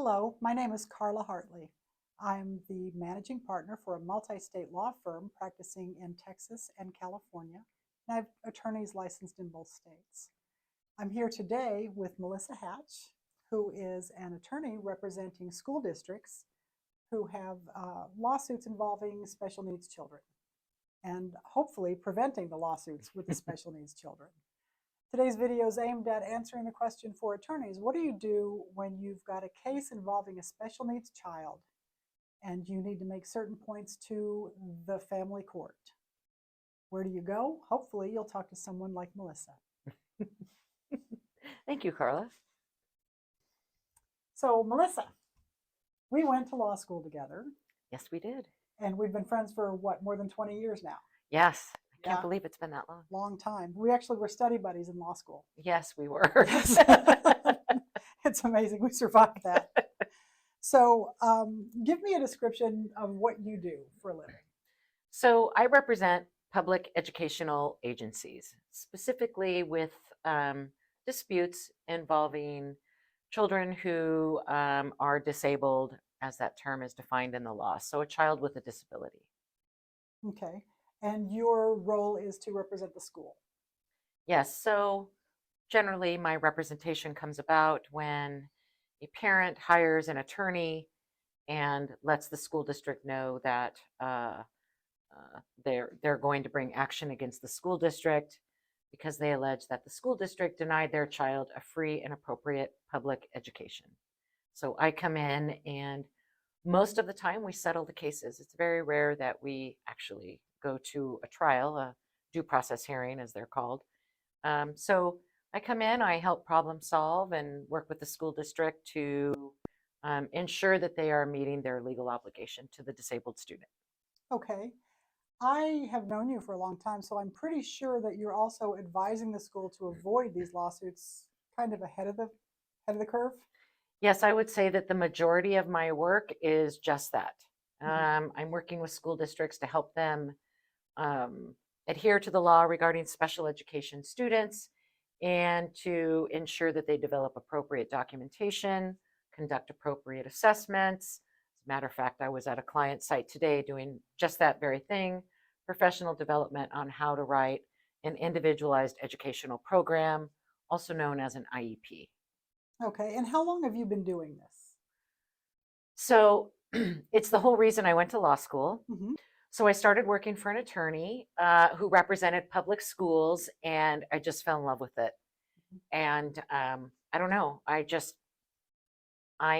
Hello, my name is Carla Hartley. I'm the managing partner for a multi-state law firm practicing in Texas and California, and I have attorneys licensed in both states. I'm here today with Melissa Hatch, who is an attorney representing school districts who have lawsuits involving special needs children and hopefully preventing the lawsuits with the special needs children. Today's video is aimed at answering the question for attorneys. What do you do when you've got a case involving a special needs child and you need to make certain points to the family court? Where do you go? Hopefully you'll talk to someone like Melissa. Thank you, Carla. So Melissa, we went to law school together. Yes, we did. And we've been friends for what, more than 20 years now? Yes. I can't believe it's been that long. Long time. We actually were study buddies in law school. Yes, we were. Yes. It's amazing we survived that. So give me a description of what you do for a living. So I represent public educational agencies, specifically with disputes involving children who are disabled, as that term is defined in the law. So a child with a disability. Okay. And your role is to represent the school? Yes. So generally my representation comes about when a parent hires an attorney and lets the school district know that they're going to bring action against the school district because they allege that the school district denied their child a free and appropriate public education. So I come in, and most of the time we settle the cases. It's very rare that we actually go to a trial, a due process hearing as they're called. So I come in, I help problem solve and work with the school district to ensure that they are meeting their legal obligation to the disabled student. Okay. I have known you for a long time, so I'm pretty sure that you're also advising the school to avoid these lawsuits kind of ahead of the curve. Yes, I would say that the majority of my work is just that. I'm working with school districts to help them adhere to the law regarding special education students and to ensure that they develop appropriate documentation, conduct appropriate assessments. As a matter of fact, I was at a client site today doing just that very thing, professional development on how to write an individualized educational program, also known as an IEP. Okay, and how long have you been doing this? So it's the whole reason I went to law school. Mm-hmm. So I started working for an attorney who represented public schools, and I just fell in love with it. And I don't know, I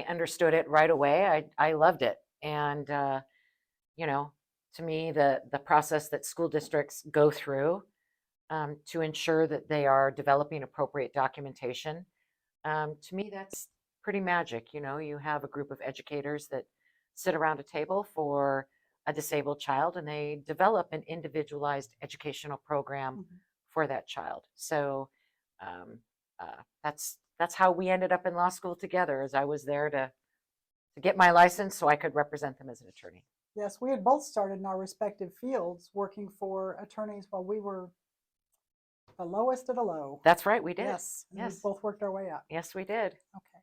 understood it right away. I loved it. And, you know, to me, the process that school districts go through to ensure that they are developing appropriate documentation, to me, that's pretty magic. You know, you have a group of educators that sit around a table for a disabled child, and they develop an individualized educational program for that child. So that's how we ended up in law school together, as I was there to get my license so I could represent them as an attorney. Yes, we had both started in our respective fields working for attorneys while we were the lowest of the low. That's right, we did. Yes, yes. We both worked our way up. Yes, we did. Okay.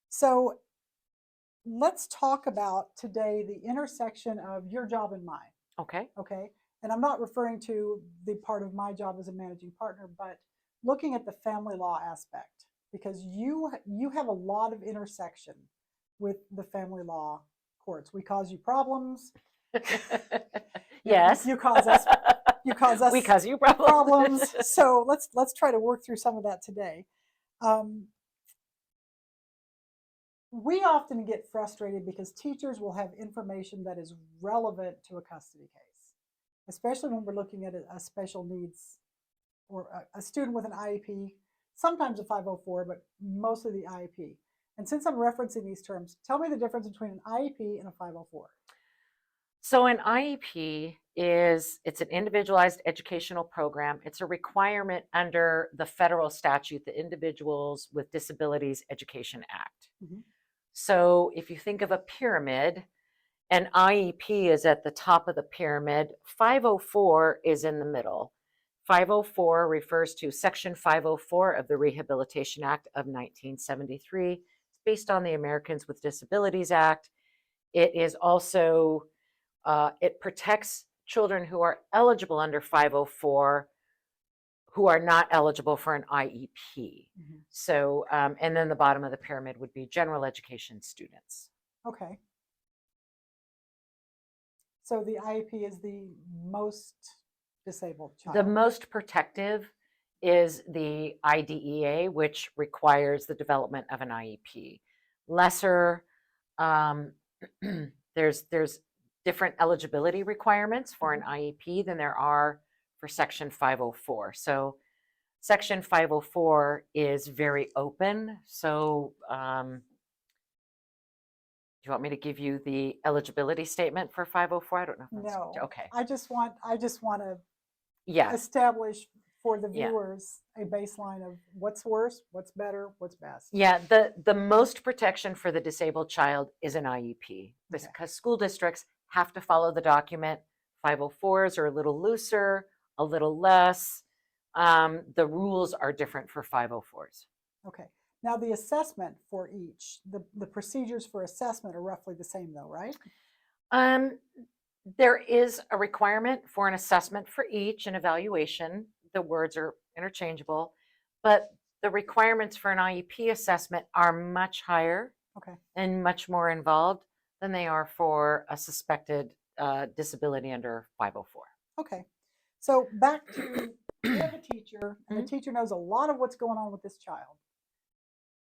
So let's talk about today the intersection of your job and mine. Okay. Okay. And I'm not referring to the part of my job as a managing partner, but looking at the family law aspect, because you have a lot of intersection with the family law courts. We cause you problems. Yes. You cause us. You cause us. We cause you problems. So let's try to work through some of that today. We often get frustrated because teachers will have information that is relevant to a custody case, especially when we're looking at a special needs or a student with an IEP, sometimes a 504, but mostly the IEP. And since I'm referencing these terms, tell me the difference between an IEP and a 504. So an IEP it's an individualized educational program. It's a requirement under the federal statute, the Individuals with Disabilities Education Act. So if you think of a pyramid, an IEP is at the top of the pyramid. 504 is in the middle. 504 refers to Section 504 of the Rehabilitation Act of 1973. It's based on the Americans with Disabilities Act. It is also, it protects children who are eligible under 504 who are not eligible for an IEP. So, and then the bottom of the pyramid would be general education students. Okay. So the IEP is the most disabled child. The most protective is the IDEA, which requires the development of an IEP. Lesser, there's different eligibility requirements for an IEP than there are for Section 504. So Section 504 is very open. So do you want me to give you the eligibility statement for 504? I don't know if that's No. okay. I just want to Yeah. establish for the viewers a baseline of what's worse, what's better, what's best. Yeah, the most protection for the disabled child is an IEP because school districts have to follow the document. 504s are a little looser, a little less. The rules are different for 504s. Okay. Now the assessment for each, the procedures for assessment are roughly the same though, right? There is a requirement for an assessment for each, an evaluation. The words are interchangeable, but the requirements for an IEP assessment are much higher and much more involved than they are for a suspected disability under 504. Okay. So back to, you have a teacher, and the teacher knows a lot of what's going on with this child.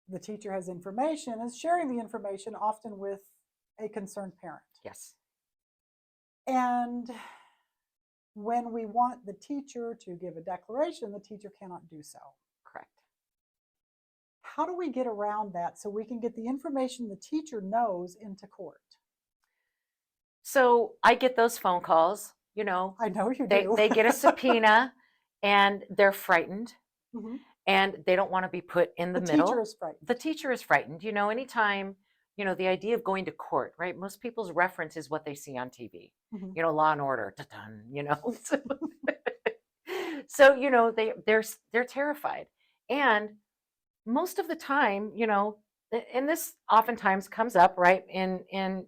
The teacher has information and is sharing the information often with a concerned parent. Yes. And when we want the teacher to give a declaration, the teacher cannot do so. Correct. How do we get around that so we can get the information the teacher knows into court? So I get those phone calls, you know. I know you do. They get a subpoena and they're frightened and they don't want to be put in the middle. The teacher is frightened. The teacher is frightened. You know, anytime, you know, the idea of going to court, right? Most people's reference is what they see on TV. You know, Law and Order, you know. So, you know, they're terrified. And most of the time, you know, and this oftentimes comes up, right, in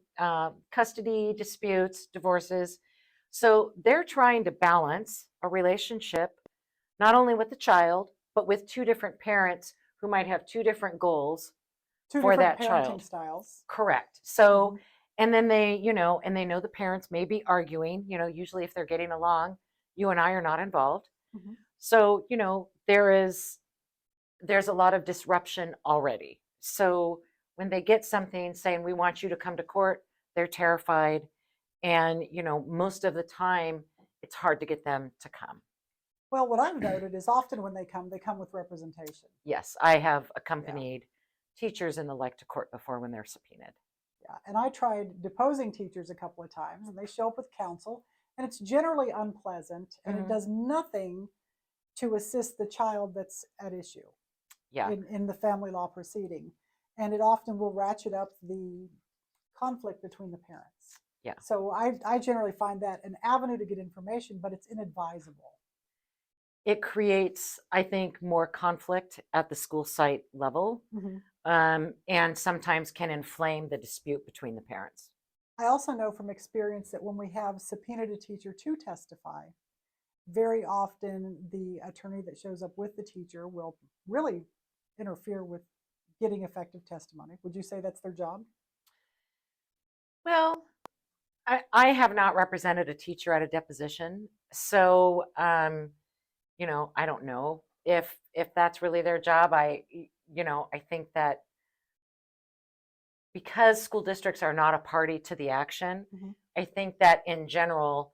custody disputes, divorces. So they're trying to balance a relationship, not only with the child, but with two different parents who might have two different goals for that child. Styles. Correct. So, and then they, you know, and they know the parents may be arguing, you know, usually if they're getting along, you and I are not involved. So, you know, there's a lot of disruption already. So when they get something saying, we want you to come to court, they're terrified. And, you know, most of the time it's hard to get them to come. Well, what I've noted is often when they come with representation. Yes, I have accompanied teachers and the like to court before when they're subpoenaed. Yeah, and I tried deposing teachers a couple of times and they show up with counsel and it's generally unpleasant and it does nothing to assist the child that's at issue in the family law proceeding. And it often will ratchet up the conflict between the parents. Yeah. So I generally find that an avenue to get information, but it's inadvisable. It creates, I think, more conflict at the school site level, and sometimes can inflame the dispute between the parents. I also know from experience that when we have subpoenaed a teacher to testify, very often the attorney that shows up with the teacher will really interfere with getting effective testimony. Would you say that's their job? Well, I have not represented a teacher at a deposition, so you know, I don't know if that's really their job. You know, I think that because school districts are not a party to the action, I think that in general,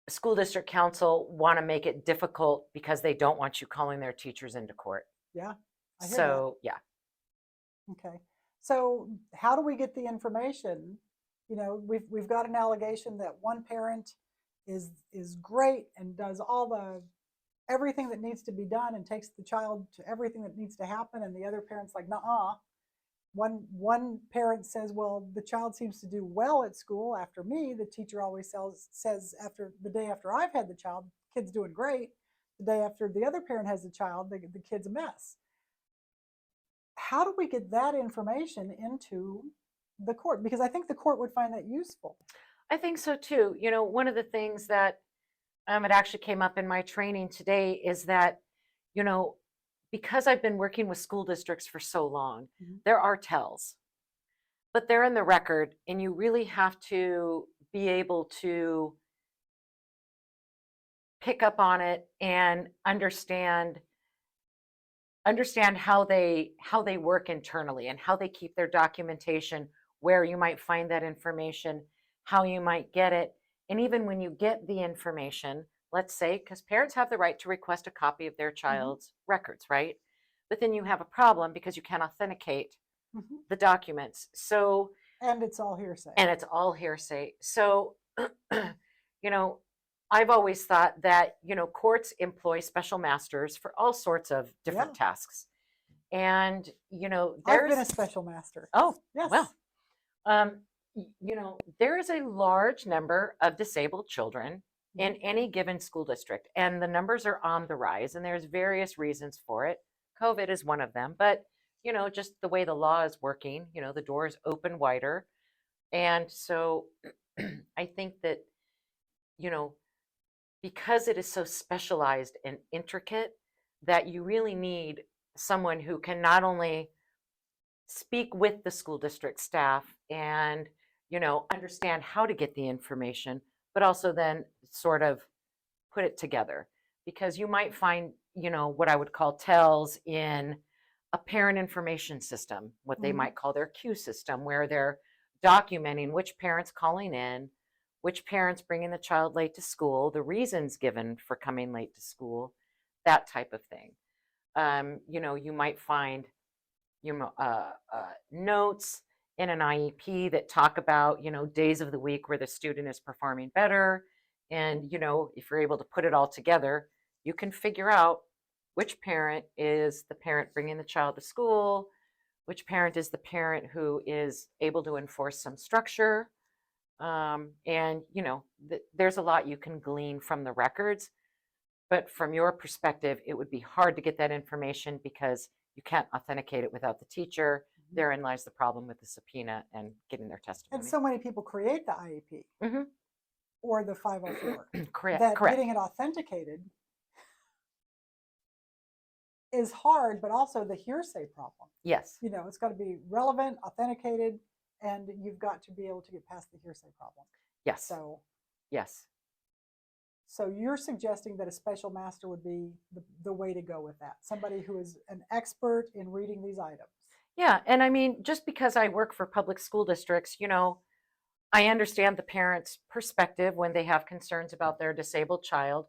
school district council want to make it difficult because they don't want you calling their teachers into court. Yeah. I hear that. Yeah. Okay. So how do we get the information? You know, we've got an allegation that one parent is great and does everything that needs to be done and takes the child to everything that needs to happen, and the other parent's like, nuh-uh. One parent says, well, the child seems to do well at school after me. The teacher always says after the day after I've had the child, the kid's doing great. The day after the other parent has the child, the kid's a mess. how do we get that information into the court? Because I think the court would find that useful. I think so too. One of the things that it actually came up in my training today is that, you know, because I've been working with school districts for so long, there are tells, but they're in the record, and you really have to be able to pick up on it and understand how they work internally and how they keep their documentation, where you might find that information, how you might get it. And even when you get the information, let's say, because parents have the right to request a copy of their child's records, right? But then you have a problem because you can't authenticate the documents. So, and it's all hearsay. So, I've always thought that, courts employ special masters for all sorts of different tasks. And, I've been a special master. Oh, yes. Well, there is a large number of disabled children in any given school district, and the numbers are on the rise, and there's various reasons for it. COVID is one of them, but, just the way the law is working, the doors open wider. And so I think that, because it is so specialized and intricate, that you really need someone who can not only speak with the school district staff and, understand how to get the information, but also then sort of put it together. Because you might find, what I would call tells in a parent information system, what they might call their queue system, where they're documenting which parents calling in, which parents bringing the child late to school, the reasons given for coming late to school, that type of thing. You might find notes in an IEP that talk about, days of the week where the student is performing better. And, if you're able to put it all together, you can figure out which parent is the parent bringing the child to school, which parent is the parent who is able to enforce some structure. And, there's a lot you can glean from the records. But from your perspective, it would be hard to get that information because you can't authenticate it without the teacher. Therein lies the problem with the subpoena and getting their testimony. And so many people create the IEP or the 504. Correct. Getting it authenticated is hard, but also the hearsay problem. Yes. It's got to be relevant, authenticated, and you've got to be able to get past the hearsay problem. Yes. Yes. So you're suggesting that a special master would be the way to go with that. Somebody who is an expert in reading these items. Yeah. And I mean, just because I work for public school districts, I understand the parent's perspective when they have concerns about their disabled child.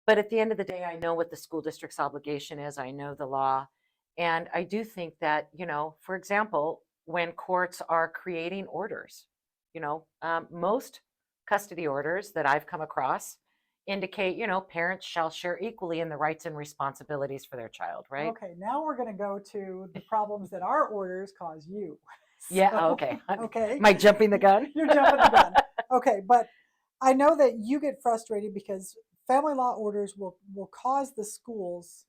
But at the end of the day, I know what the school district's obligation is. I know the law. And I do think that, for example, when courts are creating orders, most custody orders that I've come across indicate, parents shall share equally in the rights and responsibilities for their child, right? Okay, now we're going to go to the problems that our orders cause you. Yeah, okay. Okay. Am I jumping the gun? You're jumping the gun. Okay, but I know that you get frustrated because family law orders will cause the schools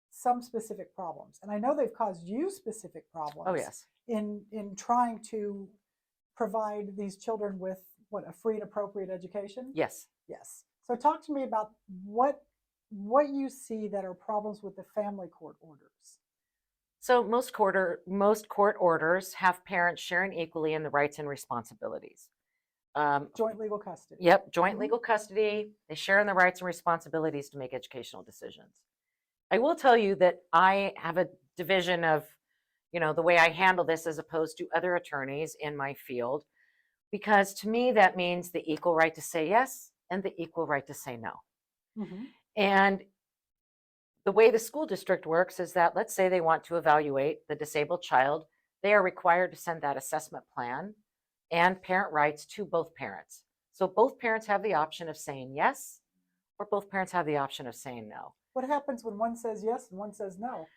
some specific problems. And I know they've caused you specific problems. Oh, yes. In trying to provide these children with a free and appropriate education? Yes. Yes. So talk to me about what you see that are problems with the family court orders. So most court orders have parents sharing equally in the rights and responsibilities. Joint legal custody. Yep, joint legal custody. They share in the rights and responsibilities to make educational decisions. I will tell you that I have a division of, the way I handle this as opposed to other attorneys in my field, because to me that means the equal right to say yes and the equal right to say no. And the way the school district works is that, let's say they want to evaluate the disabled child, they are required to send that assessment plan and parent rights to both parents. So both parents have the option of saying yes, or both parents have the option of saying no. What happens when one says yes and one says no?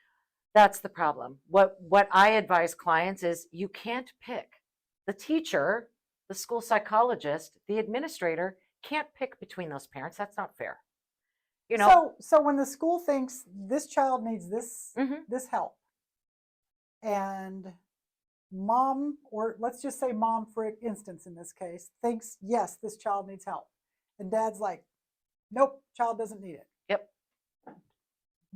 That's the problem. What I advise clients is you can't pick. The teacher, the school psychologist, the administrator can't pick between those parents. That's not fair. So when the school thinks this child needs this help, and mom, or let's just say mom for instance in this case, thinks, yes, this child needs help. And dad's like, nope, child doesn't need it. Yep.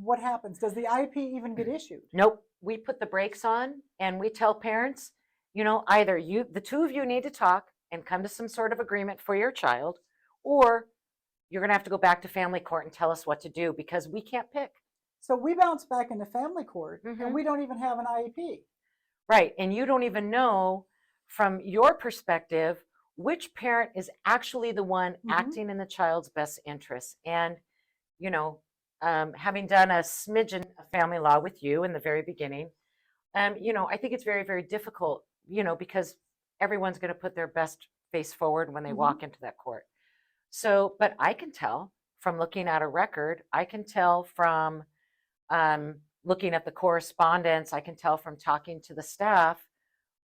What happens? Does the IEP even get issued? Nope. We put the brakes on and we tell parents, either the two of you need to talk and come to some sort of agreement for your child, or you're going to have to go back to family court and tell us what to do because we can't pick. So we bounce back into family court and we don't even have an IEP. Right. And you don't even know from your perspective which parent is actually the one acting in the child's best interest. And, having done a smidgen of family law with you in the very beginning, I think it's very, very difficult, because everyone's going to put their best face forward when they walk into that court. So, but I can tell from looking at a record, I can tell from looking at the correspondence, I can tell from talking to the staff,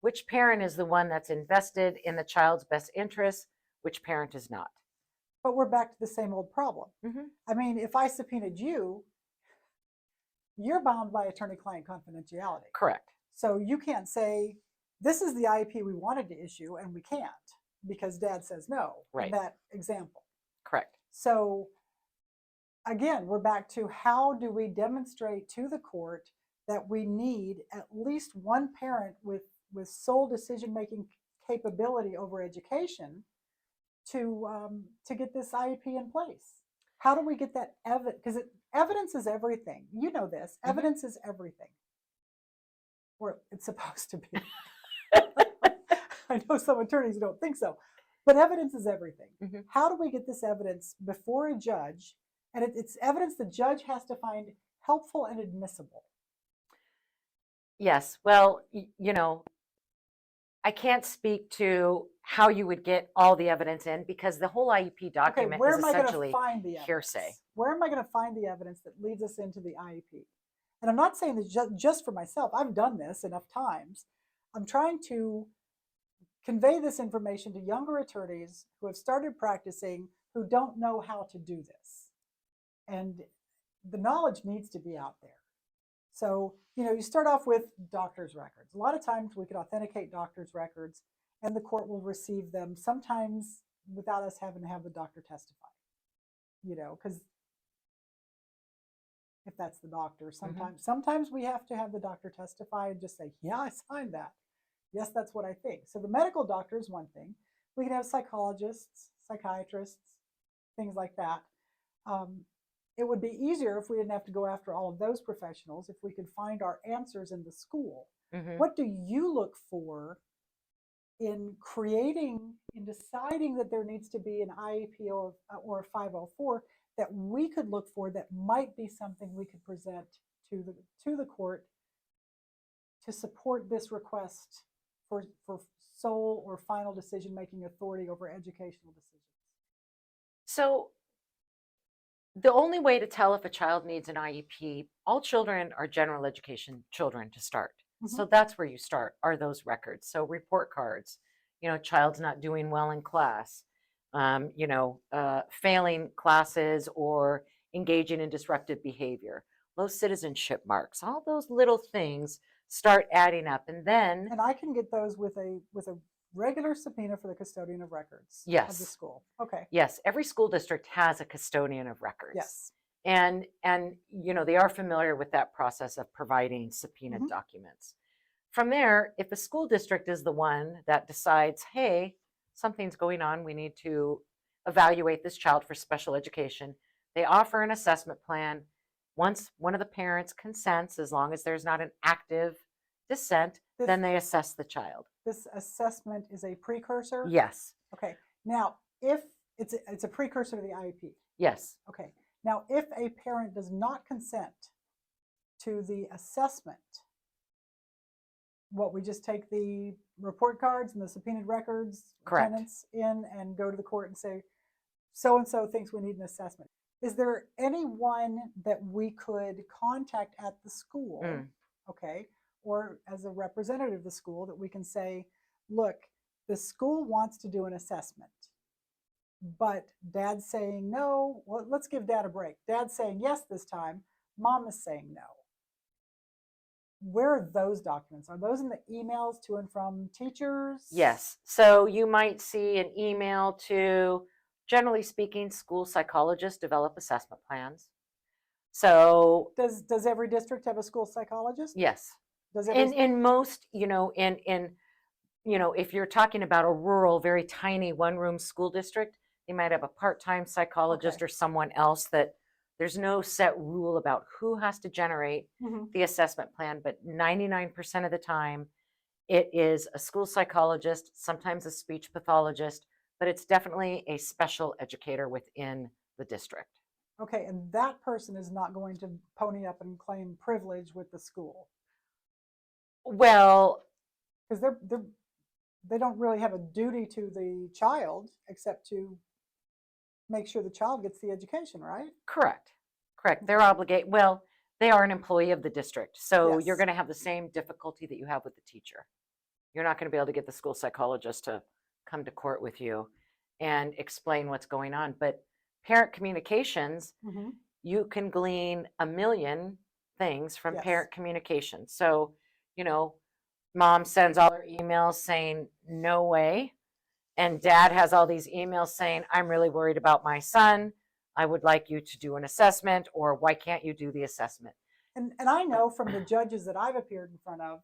which parent is the one that's invested in the child's best interest, which parent is not. But we're back to the same old problem. I mean, if I subpoenaed you, you're bound by attorney-client confidentiality. Correct. So you can't say, this is the IEP we wanted to issue, and we can't because dad says no, in that example. Correct. So again, we're back to how do we demonstrate to the court that we need at least one parent with sole decision-making capability over education to get this IEP in place. How do we get that evidence? Because evidence is everything. You know this. Evidence is everything. Or it's supposed to be. I know some attorneys don't think so. But evidence is everything. How do we get this evidence before a judge? And it's evidence the judge has to find helpful and admissible. Yes. Well, I can't speak to how you would get all the evidence in because the whole IEP document is essentially hearsay. Where am I going to find the evidence that leads us into the IEP? And I'm not saying this just for myself. I've done this enough times. I'm trying to convey this information to younger attorneys who have started practicing who don't know how to do this. And the knowledge needs to be out there. So, you start off with doctor's records. A lot of times we can authenticate doctor's records and the court will receive them sometimes without us having to have the doctor testify, because if that's the doctor, sometimes we have to have the doctor testify and just say, yeah, I signed that. Yes, that's what I think. So the medical doctor is one thing. We can have psychologists, psychiatrists, things like that. It would be easier if we didn't have to go after all of those professionals, if we could find our answers in the school. What do you look for in deciding that there needs to be an IEP or a 504 that we could look for that might be something we could present to the court to support this request for sole or final decision-making authority over educational decisions? So the only way to tell if a child needs an IEP, all children are general education children to start. So that's where you start, are those records. So report cards, child's not doing well in class, failing classes or engaging in disruptive behavior, low citizenship marks, all those little things start adding up. And I can get those with a regular subpoena for the custodian of records of the school. Okay. Yes, every school district has a custodian of records. Yes. And they are familiar with that process of providing subpoenaed documents. From there, if the school district is the one that decides, hey, something's going on, we need to evaluate this child for special education, they offer an assessment plan. Once one of the parents consents, as long as there's not an active dissent, then they assess the child. This assessment is a precursor? Yes. Okay. Now, if it's a precursor to the IEP? Yes. Okay. Now, if a parent does not consent to the assessment, we just take the report cards and the subpoenaed records, tenants in, and go to the court and say, so-and-so thinks we need an assessment. Is there anyone that we could contact at the school, okay, or as a representative of the school that we can say, look, the school wants to do an assessment, but dad's saying no. Well, let's give dad a break. Dad's saying yes this time. Mom is saying no. where are those documents? Are those in the emails to and from teachers? Yes. So you might see an email to, generally speaking, school psychologists develop assessment plans. So Does every district have a school psychologist? yes, Does every in most, if you're talking about a rural, very tiny one-room school district, they might have a part-time psychologist Okay. or someone else that there's no set rule about who has to generate the assessment plan, but 99% of the time it is a school psychologist, sometimes a speech pathologist, but it's definitely a special educator within the district. Okay, and that person is not going to pony up and claim privilege with the school Well, because they don't really have a duty to the child except to make sure the child gets the education, right? correct. Correct. They're obligated. Well, they are an employee of the district. So you're Yes. going to have the same difficulty that you have with the teacher. You're not going to be able to get the school psychologist to come to court with you and explain what's going on. But parent communications, Mm-hmm. you can glean a million things from Yes. parent communication. So, mom sends all her emails saying, no way. And dad has all these emails saying, I'm really worried about my son. I would like you to do an assessment, or why can't you do the assessment? And I know from the judges that I've appeared in front of,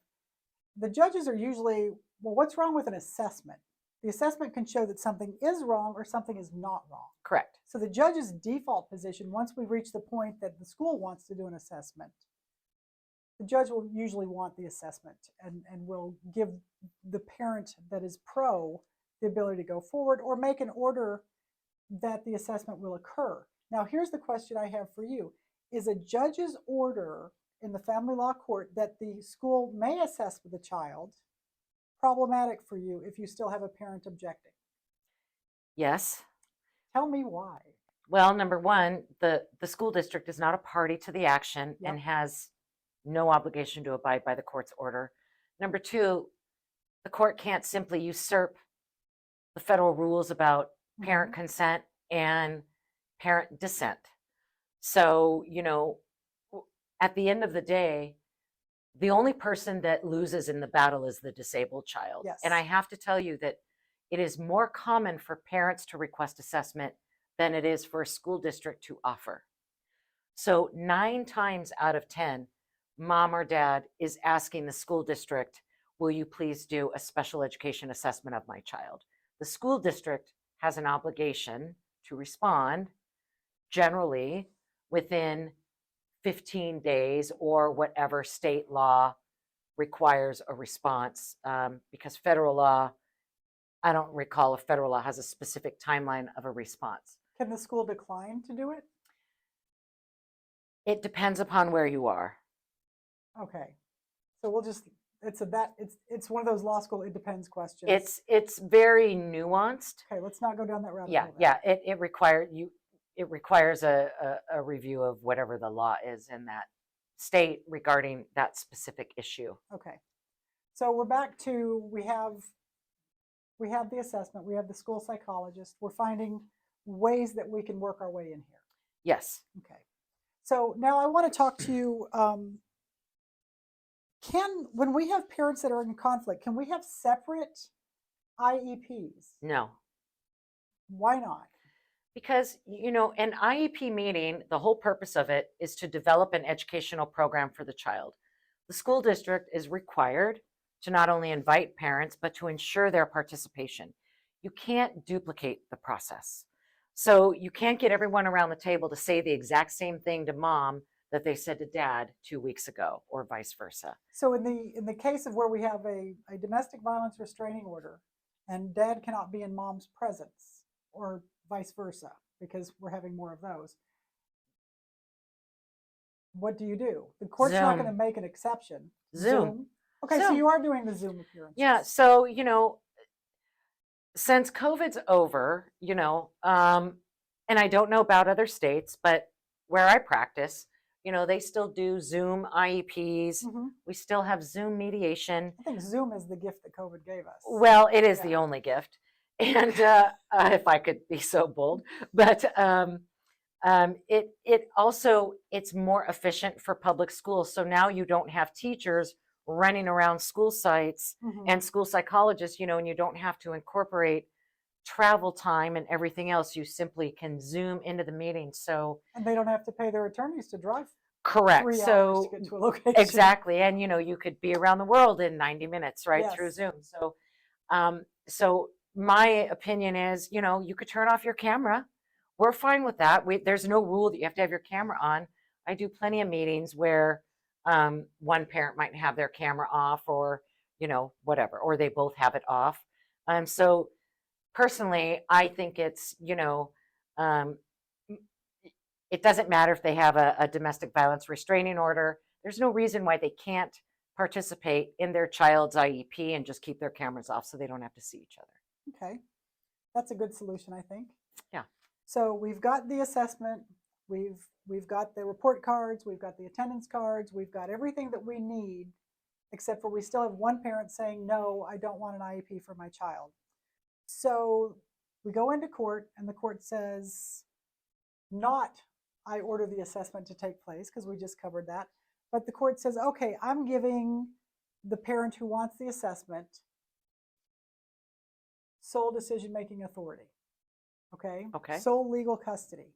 the judges are usually, well, what's wrong with an assessment? The assessment can show that something is wrong or something is not wrong. Correct. So the judge's default position, once we reach the point that the school wants to do an assessment, the judge will usually want the assessment and will give the parent that is pro the ability to go forward or make an order that the assessment will occur. Now, here's the question I have for you. Is a judge's order in the family law court that the school may assess with the child problematic for you if you still have a parent objecting? Yes. Tell me why. Well, number one, the school district is not a party to the action and has no obligation to abide by the court's order. Number two, the court can't simply usurp the federal rules about parent consent and parent dissent. So, at the end of the day, the only person that loses in the battle is the disabled child. Yes. And I have to tell you that it is more common for parents to request assessment than it is for a school district to offer. So 9 times out of 10, mom or dad is asking the school district, will you please do a special education assessment of my child? The school district has an obligation to respond generally within 15 days or whatever state law requires a response, because federal law, I don't recall if federal law has a specific timeline of a response. Can the school decline to do it? It depends upon where you are. Okay. So we'll just, it's one of those law school it depends questions. It's very nuanced. Okay, let's not go down that rabbit Yeah, hole. yeah. It requires a review of whatever the law is in that state regarding that specific issue. Okay. So we're back to we have the assessment, we have the school psychologist. We're finding ways that we can work our way in here. Yes. Okay. So now I want to talk to you. When we have parents that are in conflict, can we have separate IEPs? No. Why not? Because, an IEP meeting, the whole purpose of it is to develop an educational program for the child. The school district is required to not only invite parents, but to ensure their participation. You can't duplicate the process. So you can't get everyone around the table to say the exact same thing to mom that they said to dad 2 weeks ago, or vice versa. So in the case of where we have a domestic violence restraining order and dad cannot be in mom's presence, or vice versa, because we're having more of those, what do? The court's not Zoom. going to make an exception. Zoom. Okay, so Zoom. you are doing the Zoom appearances. Yeah, so, since COVID's over, and I don't know about other states, but where I practice, they still do Zoom IEPs. We still have Zoom mediation. I think Zoom is the gift that COVID gave us. Well, it is the only gift. And if I could be so bold, but It also, it's more efficient for public schools. So now you don't have teachers running around school sites and school psychologists, and you don't have to incorporate travel time and everything else. You simply can Zoom into the meeting. So And they don't have to pay their attorneys to drive correct. 3 hours to So get to a location. exactly. And you could be around the world in 90 minutes, right? Through Yes. Zoom. So my opinion is, you could turn off your camera. We're fine with that. There's no rule that you have to have your camera on. I do plenty of meetings where one parent might have their camera off, or whatever, or they both have it off. So personally, I think it's, um, it doesn't matter if they have a domestic violence restraining order. There's no reason why they can't participate in their child's IEP and just keep their cameras off so they don't have to see each other. Okay. That's a good solution, I think. Yeah. So we've got the assessment, we've got the report cards, we've got the attendance cards, we've got everything that we need, except for we still have one parent saying, no, I don't want an IEP for my child. So we go into court and the court says, not I order the assessment to take place, because we just covered that, but the court says, okay, I'm giving the parent who wants the assessment sole decision-making authority. Okay? Okay. Sole legal custody.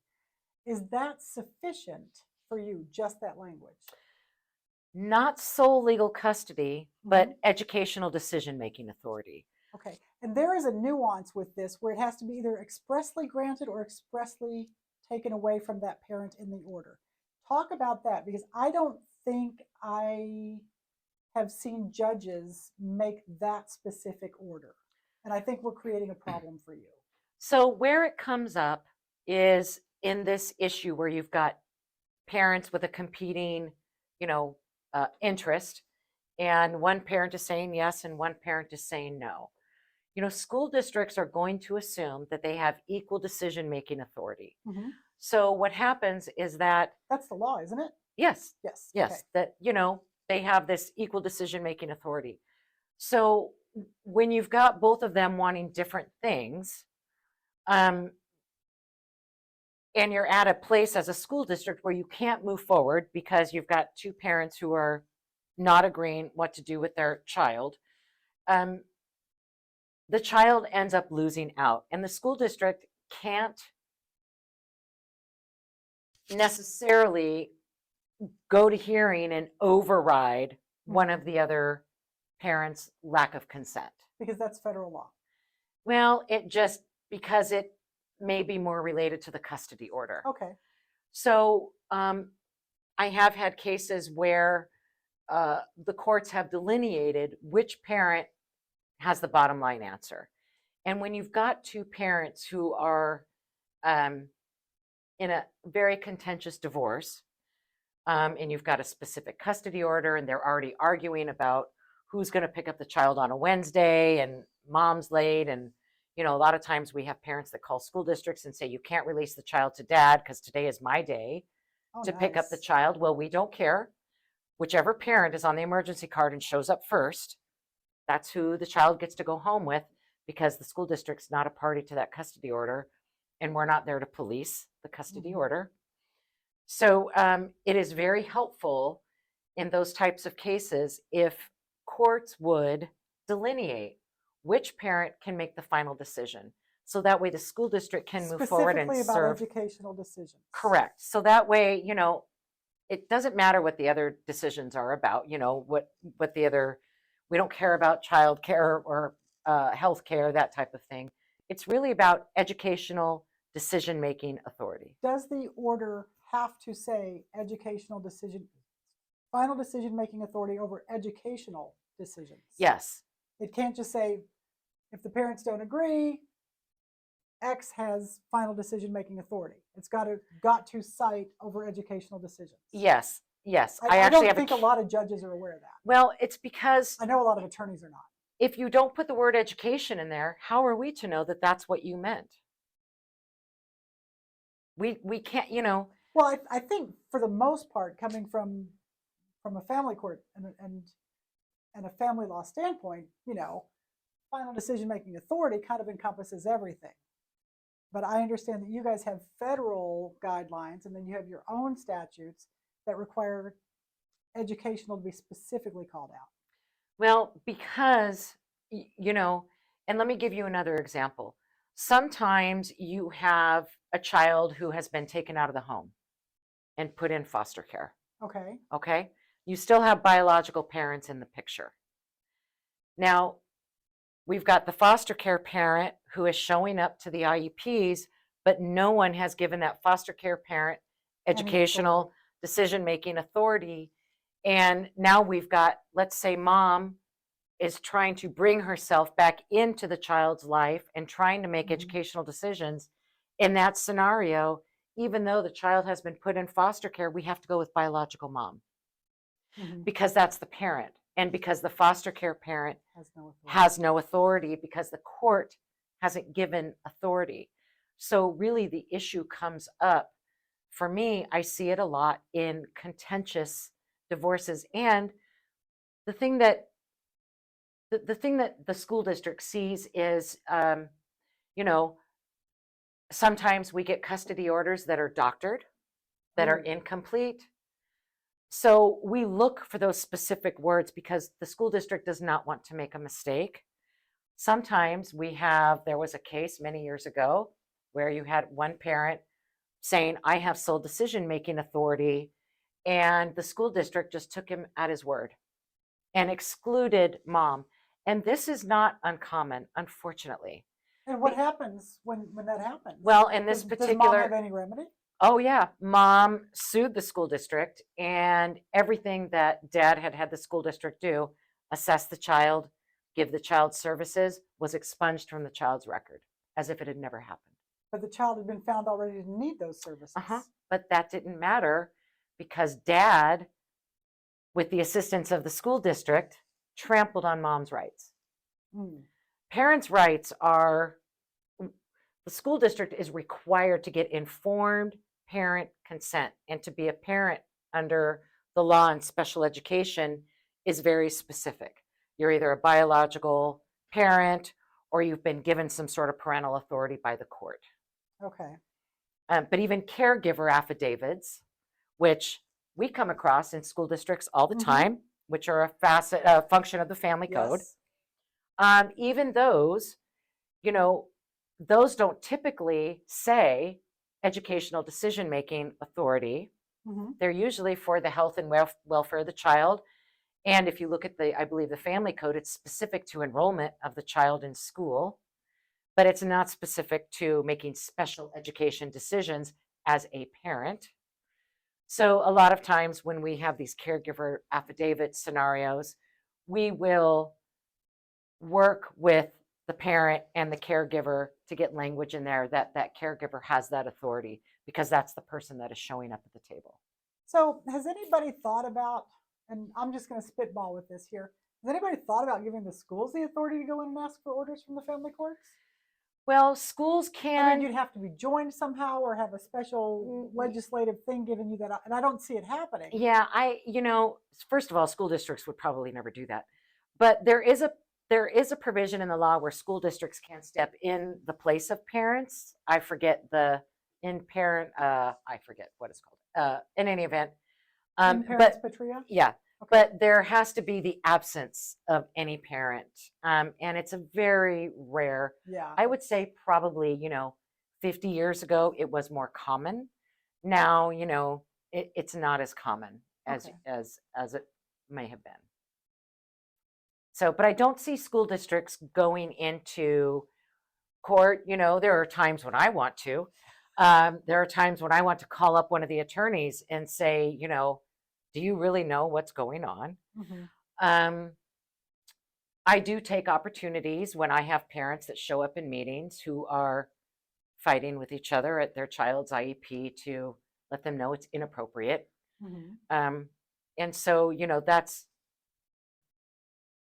Is that sufficient for you, just that language? Not sole legal custody, but educational decision-making authority. Okay. And there is a nuance with this where it has to be either expressly granted or expressly taken away from that parent in the order. Talk about that, because I don't think I have seen judges make that specific order. And I think we're creating a problem for you. So where it comes up is in this issue where you've got parents with a competing, interest, and one parent is saying yes and one parent is saying no. School districts are going to assume that they have equal decision-making authority. So what happens is that that's the law, isn't it? Yes. Yes. Yes. Okay. That, they have this equal decision-making authority. So when you've got both of them wanting different things, and you're at a place as a school district where you can't move forward because you've got two parents who are not agreeing what to do with their child, the child ends up losing out, and the school district can't necessarily go to hearing and override one of the other parents' lack of consent. Because that's federal law. Well, because it may be more related to the custody order. Okay. So I have had cases where the courts have delineated which parent has the bottom line answer. And when you've got two parents who are in a very contentious divorce, and you've got a specific custody order, and they're already arguing about who's going to pick up the child on a Wednesday, and mom's late, and a lot of times we have parents that call school districts and say, you can't release the child to dad because today is my day to pick up the child. Well, we don't care. Whichever parent is on the emergency card and shows up first, that's who the child gets to go home with, because the school district's not a party to that custody order, and we're not there to police the custody order. So it is very helpful in those types of cases if courts would delineate which parent can make the final decision. So that way the school district can move forward and Specifically about serve. educational decisions. Correct. So that way, it doesn't matter what the other decisions are about, what the other, we don't care about child care or health care, that type of thing. It's really about educational decision-making authority. Does the order have to say final decision-making authority over educational decisions? Yes. It can't just say, if the parents don't agree, X has final decision-making authority. It's got to cite over educational decisions. Yes. Yes. I don't think a lot of judges are aware of that. Well, it's because I know a lot of attorneys are not. If you don't put the word education in there, how are we to know that that's what you meant? We can't, Well, I think for the most part, coming from a family court and a family law standpoint, final decision-making authority kind of encompasses everything. But I understand that you guys have federal guidelines and then you have your own statutes that require educational to be specifically called out. Well, because, you know, and let me give you another example. Sometimes you have a child who has been taken out of the home and put in foster care. Okay. Okay. You still have biological parents in the picture. Now, we've got the foster care parent who is showing up to the IEPs, but no one has given that foster care parent educational decision-making authority. And now we've got, let's say, mom is trying to bring herself back into the child's life and trying to make educational decisions. In that scenario, even though the child has been put in foster care, we have to go with biological mom because that's the parent. And because the foster care parent has no authority because the court hasn't given authority. So really the issue comes up. For me, I see it a lot in contentious divorces. And the thing that the school district sees is, you know, sometimes we get custody orders that are doctored, that are incomplete. So we look for those specific words because the school district does not want to make a mistake. Sometimes there was a case many years ago where you had one parent saying, I have sole decision-making authority, and the school district just took him at his word and excluded mom. And this is not uncommon, unfortunately. And what happens when that happens? Well, in this particular... Does mom have any remedy? Oh, yeah. Mom sued the school district, and everything that dad had the school district do, assess the child, give the child services, was expunged from the child's record as if it had never happened. But the child had been found already to need those services. But that didn't matter because dad, with the assistance of the school district, trampled on mom's rights. Parents' rights are, the school district is required to get informed parent consent, and to be a parent under the law and special education is very specific. You're either a biological parent or you've been given some sort of parental authority by the court. Okay. But even caregiver affidavits, which we come across in school districts all the time, which are a function of the family code. Even those, you know, those don't typically say educational decision-making authority. They're usually for the health and welfare of the child. And if you look at I believe the family code, it's specific to enrollment of the child in school, but it's not specific to making special education decisions as a parent. So a lot of times when we have these caregiver affidavit scenarios, we will work with the parent and the caregiver to get language in there that caregiver has that authority because that's the person that is showing up at the table. So has anybody thought about, and I'm just going to spitball with this here, has anybody thought about giving the schools the authority to go in and ask for orders from the family courts? Well, schools can... I mean, you'd have to be joined somehow or have a special legislative thing giving you that, and I don't see it happening. Yeah, you know, first of all, school districts would probably never do that. But there is a provision in the law where school districts can step in the place of parents. I forget I forget what it's called. In any event. In parents patria? Yeah. Okay. But there has to be the absence of any parent. And it's a very rare, I would say probably, 50 years ago, it was more common. Now, it's not as common as it may have been. So, but I don't see school districts going into court. There are times when I want to. There are times when I want to call up one of the attorneys and say, do you really know what's going on? I do take opportunities when I have parents that show up in meetings who are fighting with each other at their child's IEP to let them know it's inappropriate. And so,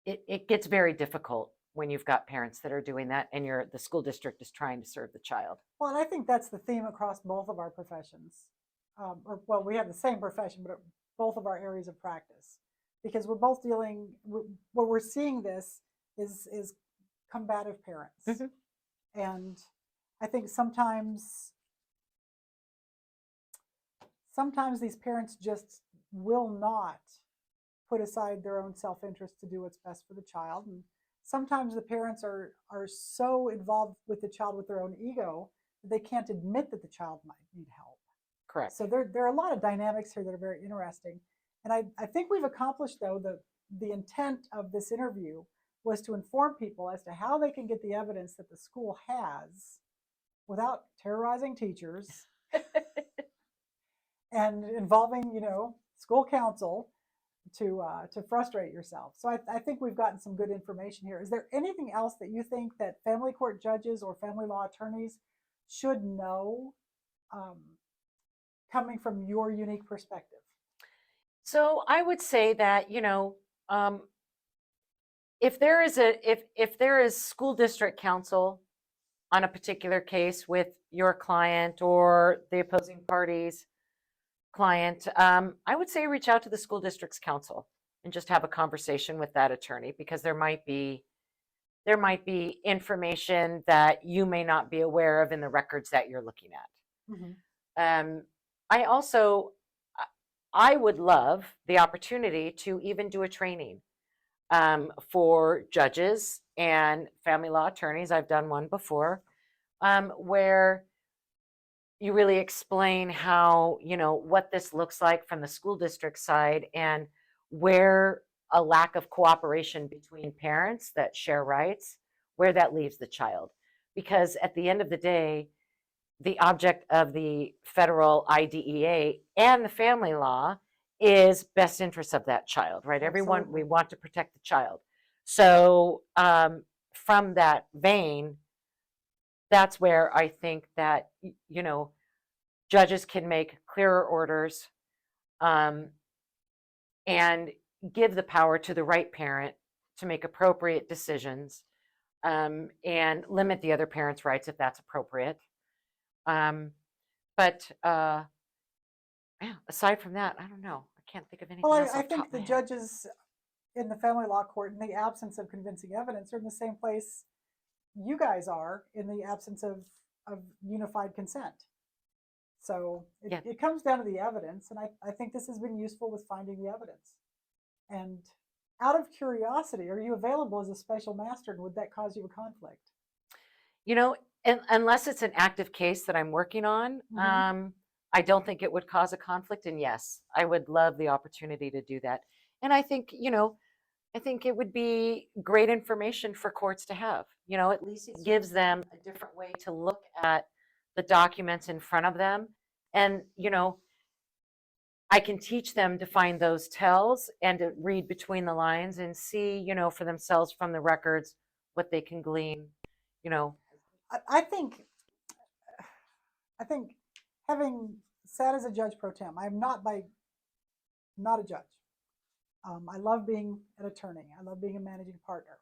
it gets very difficult when you've got parents that are doing that and the school district is trying to serve the child. Well, and I think that's the theme across both of our professions. We have the same profession, but both of our areas of practice, because we're both where we're seeing this is combative parents. And I think sometimes these parents just will not put aside their own self-interest to do what's best for the child. And sometimes the parents are so involved with the child with their own ego that they can't admit that the child might need help. Correct. So there are a lot of dynamics here that are very interesting. And I think we've accomplished, though, the intent of this interview was to inform people as to how they can get the evidence that the school has without terrorizing teachers and involving, school council to frustrate yourself. So I think we've gotten some good information here. Is there anything else that you think that family court judges or family law attorneys should know, coming from your unique perspective? So I would say that, if there is if there is school district counsel on a particular case with your client or the opposing party's client, I would say reach out to the school district's counsel and just have a conversation with that attorney, because there might be information that you may not be aware of in the records that you're looking at. Mm-hmm. I would love the opportunity to even do a training for judges and family law attorneys. I've done one before, where you really explain how, what this looks like from the school district side, and where a lack of cooperation between parents that share rights, where that leaves the child. Because at the end of the day, the object of the federal IDEA and the family law is best interest of that child, right? Everyone, we Absolutely. want to protect the child. So from that vein, that's where I think that, judges can make clearer orders, and give the power to the right parent to make appropriate decisions, and limit the other parent's rights if that's appropriate. But yeah, aside from that, I don't know. I can't think of anything Well, else I off the top think of the my head. judges in the family law court, in the absence of convincing evidence, are in the same place you guys are in the absence of unified consent. So Yeah. it comes down to the evidence, and I think this has been useful with finding the evidence. And out of curiosity, are you available as a special master, and would that cause you a conflict? Unless it's an active case that I'm working on, Mm-hmm. I don't think it would cause a conflict. And yes, I would love the opportunity to do that. And I think it would be great information for courts to have. At least it gives them a different way to look at the documents in front of them. And, I can teach them to find those tells and to read between the lines and see, for themselves from the records what they can glean, you know. I think having sat as a judge pro tem, I'm not a judge. I love being an attorney. I love being a managing partner.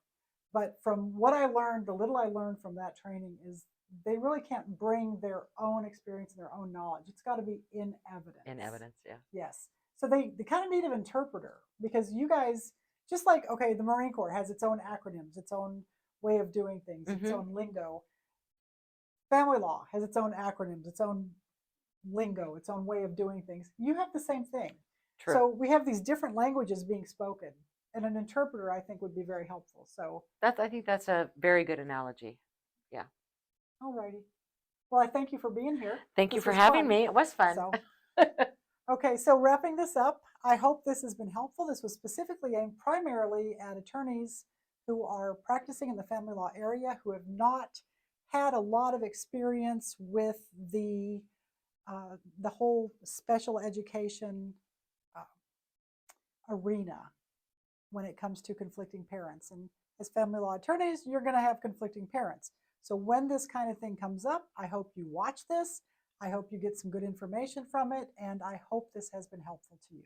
But from what I learned, the little I learned from that training is they really can't bring their own experience and their own knowledge. It's got to be in evidence. In evidence, yeah. Yes. So they kind of need an interpreter, because you guys, just like, okay, the Marine Corps has its own acronyms, its own way of doing things, its own lingo. Family law has its own acronyms, its own lingo, its own way of doing things. You have the same thing. True. So we have these different languages being spoken, and an interpreter, I think, would be very helpful. So I think that's a very good analogy. Yeah. all righty. Well, I thank you for being here. Thank you This for was having fun. me. It was fun. So, okay, so wrapping this up, I hope this has been helpful. This was specifically aimed primarily at attorneys who are practicing in the family law area, who have not had a lot of experience with the whole special education arena when it comes to conflicting parents. And as family law attorneys, you're going to have conflicting parents. So when this kind of thing comes up, I hope you watch this. I hope you get some good information from it, and I hope this has been helpful to you.